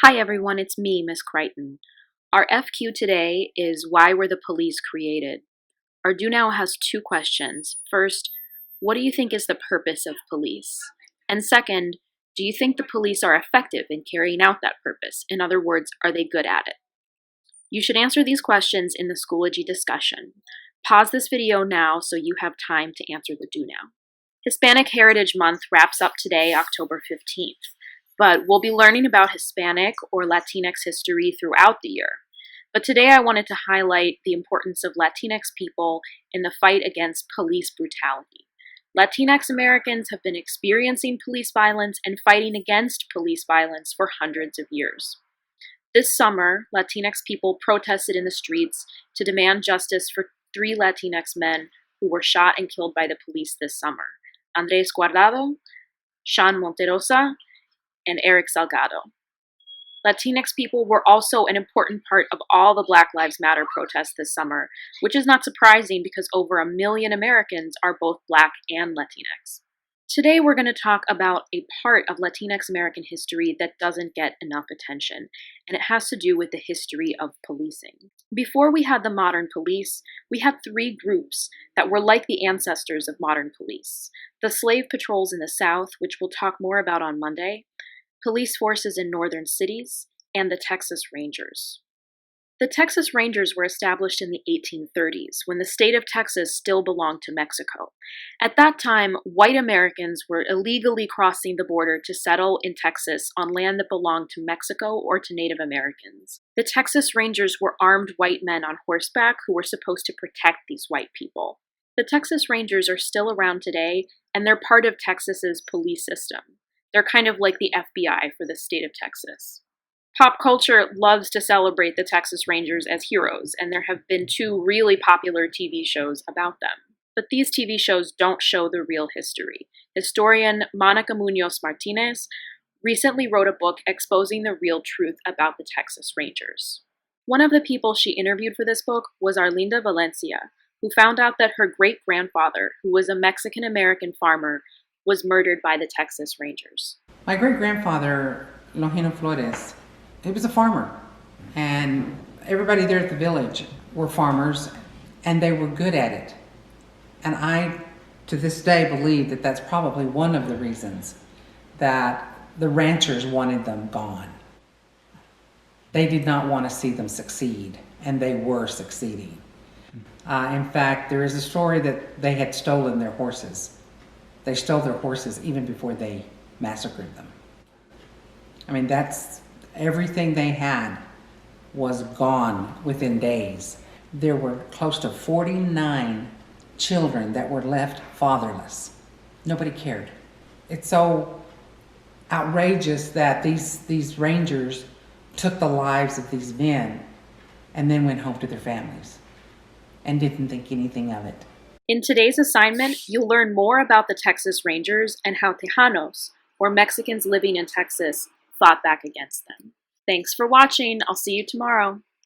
Hi everyone, it's me, Miss Crichton. Our FQ today is why were the police created? Our Do Now has two questions. First, what do you think is the purpose of police? And second, do you think the police are effective in carrying out that purpose? In other words, are they good at it? You should answer these questions in the Schoology discussion. Pause this video now so you have time to answer the Do Now. Hispanic Heritage Month wraps up today, October 15th. But we'll be learning about Hispanic or Latinx history throughout the year. But today I wanted to highlight the importance of Latinx people in the fight against police brutality. Latinx Americans have been experiencing police violence and fighting against police violence for hundreds of years. This summer, Latinx people protested in the streets to demand justice for 3 Latinx men who were shot and killed by the police this summer: Andres Guardado, Sean Monterosa, and Eric Salgado. Latinx people were also an important part of all the Black Lives Matter protests this summer, which is not surprising because over 1 million Americans are both Black and Latinx. Today we're going to talk about a part of Latinx American history that doesn't get enough attention, and it has to do with the history of policing. Before we had the modern police, we had 3 groups that were like the ancestors of modern police: the slave patrols in the South, which we'll talk more about on Monday, police forces in northern cities, and the Texas Rangers. The Texas Rangers were established in the 1830s when the state of Texas still belonged to Mexico. At that time, white Americans were illegally crossing the border to settle in Texas on land that belonged to Mexico or to Native Americans. The Texas Rangers were armed white men on horseback who were supposed to protect these white people. The Texas Rangers are still around today, and they're part of Texas's police system. They're kind of like the FBI for the state of Texas. Pop culture loves to celebrate the Texas Rangers as heroes, and there have been 2 really popular TV shows about them. But these TV shows don't show the real history. Historian Monica Munoz Martinez recently wrote a book exposing the real truth about the Texas Rangers. One of the people she interviewed for this book was Arlinda Valencia, who found out that her great-grandfather, who was a Mexican-American farmer, was murdered by the Texas Rangers. My great-grandfather, Longino Flores, he was a farmer, and everybody there at the village were farmers, and they were good at it. And I, to this day, believe that that's probably one of the reasons that the ranchers wanted them gone. They did not want to see them succeed, and they were succeeding. In fact, there is a story that they had stolen their horses. They stole their horses even before they massacred them. I mean, that's everything they had was gone within days. There were close to 49 children that were left fatherless. Nobody cared. It's so outrageous that these rangers took the lives of these men and then went home to their families and didn't think anything of it. In today's assignment, you'll learn more about the Texas Rangers and how Tejanos, or Mexicans living in Texas, fought back against them. Thanks for watching. I'll see you tomorrow.